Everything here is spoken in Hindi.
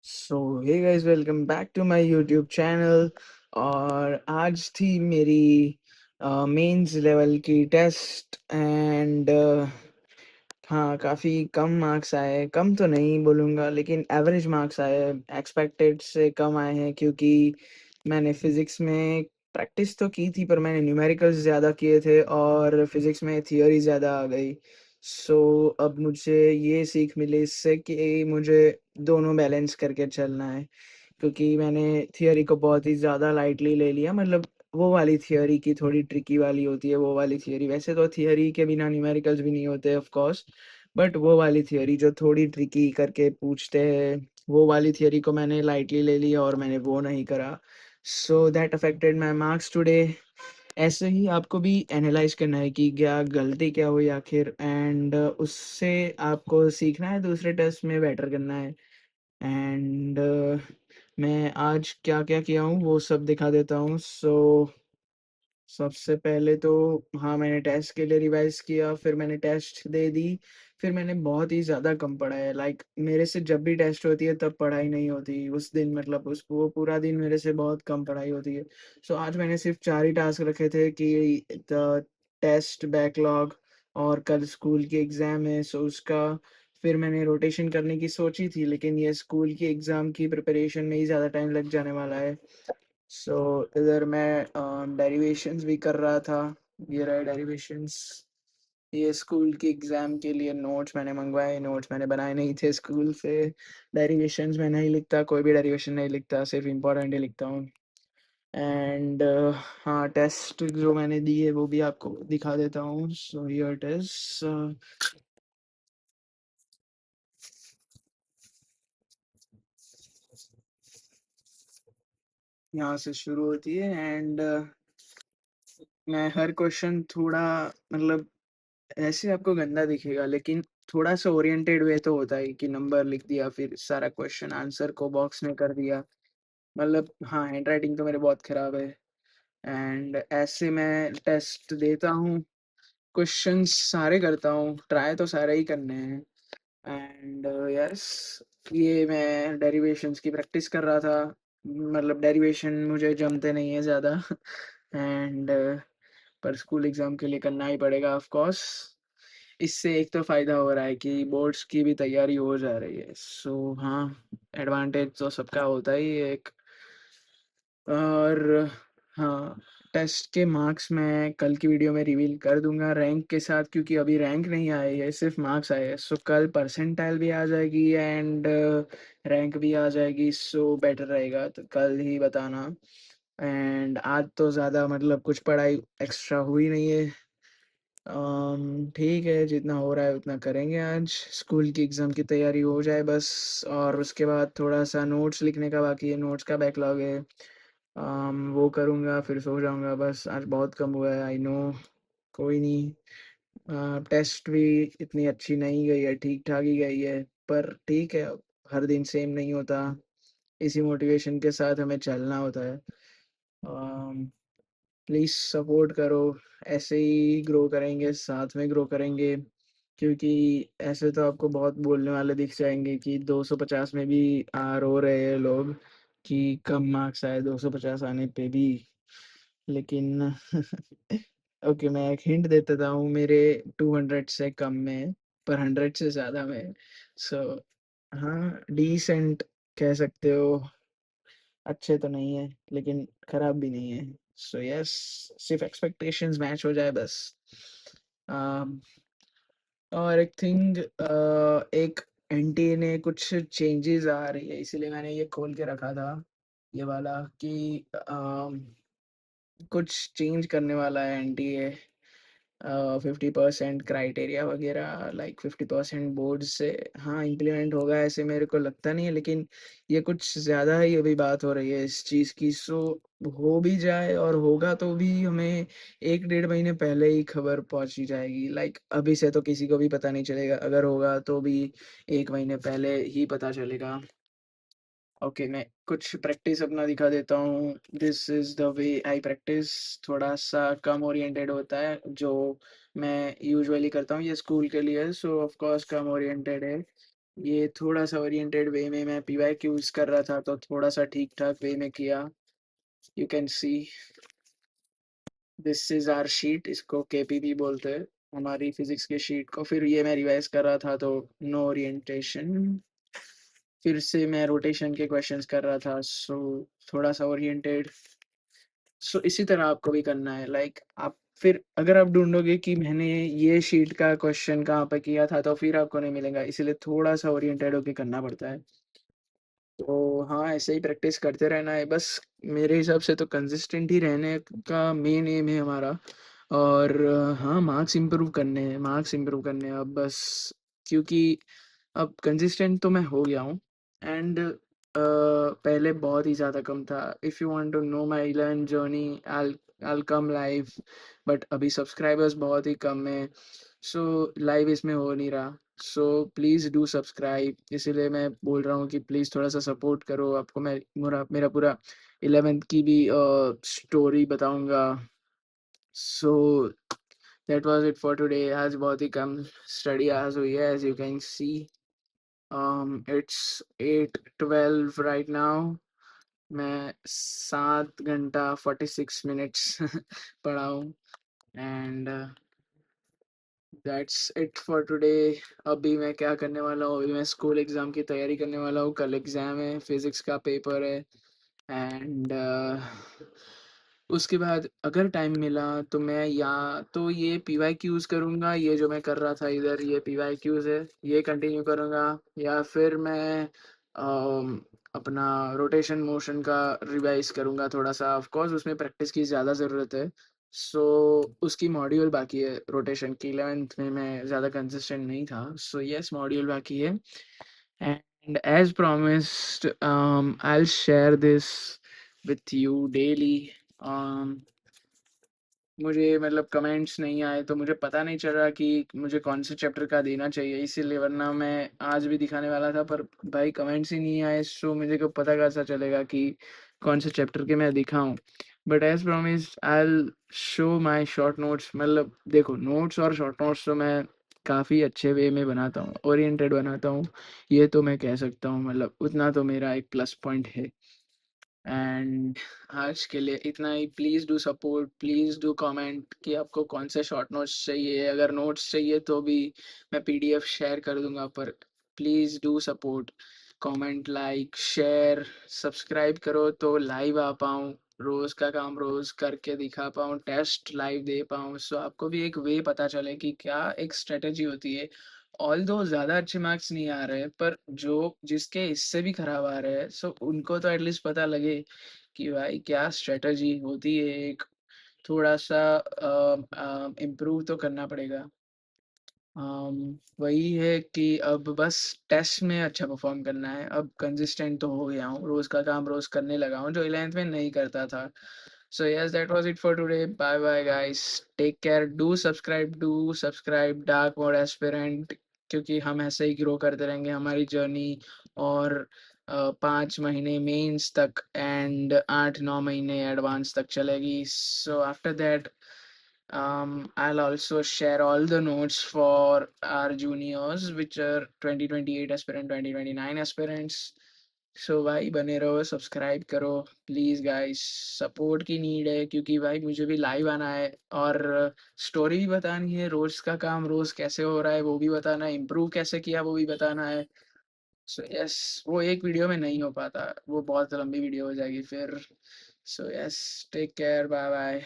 So hey guys, welcome back to my YouTube channel. और आज थी मेरी मेंस लेवल की टेस्ट एंड हाँ, काफ़ी कम मार्क्स आए। कम तो नहीं बोलूँगा, लेकिन एवरेज मार्क्स आए। एक्सपेक्टेड से कम आए हैं क्योंकि मैंने फ़िज़िक्स में प्रैक्टिस तो की थी, पर मैंने न्यूमेरिकल्स ज़्यादा किए थे और फ़िज़िक्स में थियरी ज़्यादा आ गई। सो अब मुझे ये सीख मिली इससे कि मुझे दोनों बैलेंस करके चलना है, क्योंकि मैंने थियरी को बहुत ही ज़्यादा लाइटली ले लिया। मतलब वो वाली थियरी की थोड़ी ट्रिकी वाली होती है, वो वाली थियरी। वैसे तो थियरी के बिना न्यूमेरिकल्स भी नहीं होते ऑफ कोर्स, बट वो वाली थियरी जो थोड़ी ट्रिकी करके पूछते हैं, वो वाली थियरी को मैंने लाइटली ले लिया और मैंने वो नहीं करा। So that affected my marks today. ऐसे ही आपको भी एनालाइज करना है कि क्या गलती क्या हुई आखिर, एंड उससे आपको सीखना है, दूसरे टेस्ट में बेटर करना है। एंड मैं आज क्या-क्या किया हूँ वो सब दिखा देता हूँ। सबसे पहले तो हाँ, मैंने टेस्ट के लिए रिवाइज़ किया, फिर मैंने टेस्ट दे दी, फिर मैंने बहुत ही ज़्यादा कम पढ़ा है। लाइक मेरे से जब भी टेस्ट होती है तब पढ़ाई नहीं होती। उस दिन मतलब उस वो पूरा दिन मेरे से बहुत कम पढ़ाई होती है। सो आज मैंने सिर्फ़ 4 ही टास्क रखे थे कि द टेस्ट बैकलॉग, और कल स्कूल की एग्ज़ाम है सो उसका फिर मैंने रोटेशन करने की सोची थी, लेकिन ये स्कूल की एग्ज़ाम की प्रिपरेशन में ही ज़्यादा टाइम लग जाने वाला है। सो इधर मैं डेरिवेशंस भी कर रहा था। ये रहे डेरिवेशंस। ये स्कूल की एग्ज़ाम के लिए नोट्स मैंने मँगवाए, नोट्स मैंने बनाए नहीं थे स्कूल से। डेरिवेशंस मैं नहीं लिखता, कोई भी डेरिवेशन नहीं लिखता, सिर्फ़ इम्पोर्टेंट ही लिखता हूँ। एंड हाँ, टेस्ट जो मैंने दी है वो भी आपको दिखा देता हूँ। So here it is. यहाँ से शुरू होती है एंड मैं हर क्वेश्चन थोड़ा मतलब ऐसे आपको गंदा दिखेगा, लेकिन थोड़ा-सा ओरिएंटेड वे तो होता है कि नंबर लिख दिया, फिर सारा क्वेश्चन आंसर को बॉक्स में कर दिया। मतलब हाँ, हैंडराइटिंग तो मेरी बहुत ख़राब है। एंड ऐसे मैं टेस्ट देता हूँ, क्वेश्चंस सारे करता हूँ, ट्राई तो सारे ही करने हैं। एंड यस, ये मैं डेरिवेशंस की प्रैक्टिस कर रहा था। मतलब डेरिवेशन मुझे जमते नहीं है ज़्यादा एंड पर स्कूल एग्ज़ाम के लिए करना ही पड़ेगा ऑफ़ कोर्स। इससे एक तो फ़ायदा हो रहा है कि बोर्ड्स की भी तैयारी हो जा रही है। सो हाँ, एडवांटेज तो सबका होता ही है एक। और हाँ, टेस्ट के मार्क्स मैं कल की वीडियो में रिवील कर दूँगा रैंक के साथ, क्योंकि अभी रैंक नहीं आई है, सिर्फ़ मार्क्स आए हैं। सो कल परसेंटाइल भी आ जाएगी एंड रैंक भी आ जाएगी, सो बेटर रहेगा तो कल ही बताना। एंड आज तो ज़्यादा मतलब कुछ पढ़ाई एक्स्ट्रा हुई नहीं है। ठीक है, जितना हो रहा है उतना करेंगे आज। स्कूल की एग्ज़ाम की तैयारी हो जाए बस, और उसके बाद थोड़ा-सा नोट्स लिखने का बाकी है, नोट्स का बैकलॉग है। वो करूँगा फिर सो जाऊँगा बस। आज बहुत कम हुआ है, आई नो, कोई नहीं। टेस्ट भी इतनी अच्छी नहीं गई है, ठीक-ठाक ही गई है, पर ठीक है, हर दिन सेम नहीं होता। इसी मोटिवेशन के साथ हमें चलना होता है। अम प्लीज़ सपोर्ट करो, ऐसे ही ग्रो करेंगे, साथ में ग्रो करेंगे, क्योंकि ऐसे तो आपको बहुत बोलने वाले दिख जाएँगे कि 250 में भी रो रहे हैं लोग कि कम मार्क्स आए 250 आने पे भी। लेकिन ओके, मैं एक हिंट दे देता हूँ, मेरे 200 से कम में है, पर 100 से ज़्यादा में है। सो हाँ, डिसेंट कह सकते हो। अच्छे तो नहीं है, लेकिन खराब भी नहीं है। सो यस, सिर्फ़ एक्सपेक्टेशंस मैच हो जाए बस। अम, और एक थिंग, एक एनटीए ने कुछ चेंजेज़ आ रही है, इसीलिए मैंने ये खोल के रखा था, ये वाला कि कुछ चेंज करने वाला है एनटीए। 50% क्राइटेरिया वगैरह, लाइक 50% बोर्ड से हाँ, इम्प्लीमेंट होगा ऐसे मेरे को लगता नहीं है, लेकिन ये कुछ ज़्यादा ही अभी बात हो रही है इस चीज़ की। सो हो भी जाए और होगा तो भी हमें 1 डेढ़ महीने पहले ही खबर पहुँच ही जाएगी। लाइक अभी से तो किसी को भी पता नहीं चलेगा, अगर होगा तो भी 1 महीने पहले ही पता चलेगा। ओके, मैं कुछ प्रैक्टिस अपना दिखा देता हूँ। This is the way I practice. थोड़ा-सा कम ओरिएंटेड होता है, जो मैं यूजुअली करता हूँ। ये स्कूल के लिए है, सो ऑफ़ कोर्स कम ओरिएंटेड है। ये थोड़ा-सा ओरिएंटेड वे में मैं पीवाईक्यूज़ कर रहा था, तो थोड़ा-सा ठीक-ठाक वे में किया। You can see this is our sheet, इसको केपीबी बोलते हैं, हमारी फिज़िक्स की शीट को। फिर ये मैं रिवाइज़ कर रहा था, तो नो ओरिएंटेशन। फिर से मैं रोटेशन के क्वेश्चंस कर रहा था, सो थोड़ा-सा ओरिएंटेड। सो इसी तरह आपको भी करना है, लाइक आप फिर अगर आप ढूँढोगे कि मैंने ये शीट का क्वेश्चन कहाँ पे किया था, तो फिर आपको नहीं मिलेगा, इसीलिए थोड़ा-सा ओरिएंटेड होके करना पड़ता है। तो हाँ, ऐसे ही प्रैक्टिस करते रहना है बस। मेरे हिसाब से तो कंसिस्टेंट ही रहने का मेन एम है हमारा। और हाँ, मार्क्स इम्प्रूव करने हैं अब बस, क्योंकि अब कंसिस्टेंट तो मैं हो गया हूँ। एंड पहले बहुत ही ज़्यादा कम था। If you want to know my 11 journey, I will come live, but अभी सब्सक्राइबर्स बहुत ही कम है, सो लाइव इसमें हो नहीं रहा। सो प्लीज़ डू सब्सक्राइब, इसीलिए मैं बोल रहा हूँ कि प्लीज़ थोड़ा-सा सपोर्ट करो। आपको मैं मेरा पूरा 11th की भी स्टोरी बताऊँगा। So that was it for today. आज बहुत ही कम स्टडी आज हुई है, as you can C. It's 8:12 right now. मैं 7 घंटा 46 मिनट्स पढ़ा हूँ। And that's it for today. अभी मैं क्या करने वाला हूँ, अभी मैं स्कूल एग्ज़ाम की तैयारी करने वाला हूँ। कल एग्ज़ाम है, फिज़िक्स का पेपर है। एंड उसके बाद अगर टाइम मिला तो मैं या तो ये पीवाईक्यूज़ करूँगा, ये जो मैं कर रहा था इधर, ये पीवाईक्यूज़ है, ये कंटिन्यू करूँगा। या फिर मैं अपना रोटेशन मोशन का रिवाइज़ करूँगा थोड़ा-सा। ऑफ कोर्स उसमें प्रैक्टिस की ज़्यादा ज़रूरत है। सो उसकी मॉड्यूल बाकी है रोटेशन की। 11th में मैं ज़्यादा कंसिस्टेंट नहीं था, सो यस, मॉड्यूल बाकी है। And as promised I will share this with you daily. मुझे मतलब कमेंट्स नहीं आए, तो मुझे पता नहीं चल रहा कि मुझे कौन से चैप्टर का देना चाहिए, इसीलिए, वरना मैं आज भी दिखाने वाला था, पर भाई कमेंट्स ही नहीं आए, सो मुझे को पता कैसा चलेगा कि कौन से चैप्टर के मैं दिखाऊं। But as promised I will show my short notes. मतलब देखो, नोट्स और शॉर्ट नोट्स तो मैं काफ़ी अच्छे वे में बनाता हूँ, ओरिएंटेड बनाता हूँ, ये तो मैं कह सकता हूँ। मतलब उतना तो मेरा एक प्लस पॉइंट है। एंड आज के लिए इतना ही। Please do support, please do comment कि आपको कौन से शॉर्ट नोट्स चाहिए। अगर नोट्स चाहिए तो भी मैं पीडीएफ शेयर कर दूंगा, पर please do support. Comment, like, share, subscribe करो तो लाइव आ पाऊँ, रोज़ का काम रोज़ करके दिखा पाऊँ, टेस्ट लाइव दे पाऊँ, सो आपको भी एक वे पता चले कि क्या एक स्ट्रेटजी होती है। ऑल्दो ज़्यादा अच्छे मार्क्स नहीं आ रहे, पर जो जिसके इससे भी खराब आ रहे हैं, सो उनको तो एटलीस्ट पता लगे कि भाई क्या स्ट्रेटजी होती है। एक थोड़ा-सा इम्प्रूव तो करना पड़ेगा। वही है कि अब बस टेस्ट में अच्छा परफॉर्म करना है। अब कंसिस्टेंट तो हो गया हूँ, रोज़ का काम रोज़ करने लगा हूँ, जो 11th में नहीं करता था। So yes, that was it for today. Bye bye guys, take care, do subscribe dark mode aspirant, क्योंकि हम ऐसे ही ग्रो करते रहेंगे। हमारी जर्नी और 5 महीने मेंस तक एंड 8-9 महीने एडवांस तक चलेगी। So after that I'll also share all the notes for our juniors, which are 2028 aspirant, 2029 aspirants. सो भाई बने रहो, सब्सक्राइब करो प्लीज़ गाइस। सपोर्ट की नीड है, क्योंकि भाई मुझे भी लाइव आना है और स्टोरी भी बतानी है। रोज़ का काम रोज़ कैसे हो रहा है वो भी बताना है, इम्प्रूव कैसे किया वो भी बताना है। सो यस, वो एक वीडियो में नहीं हो पाता, वो बहुत लंबी वीडियो हो जाएगी फिर। So yes, take care, bye bye.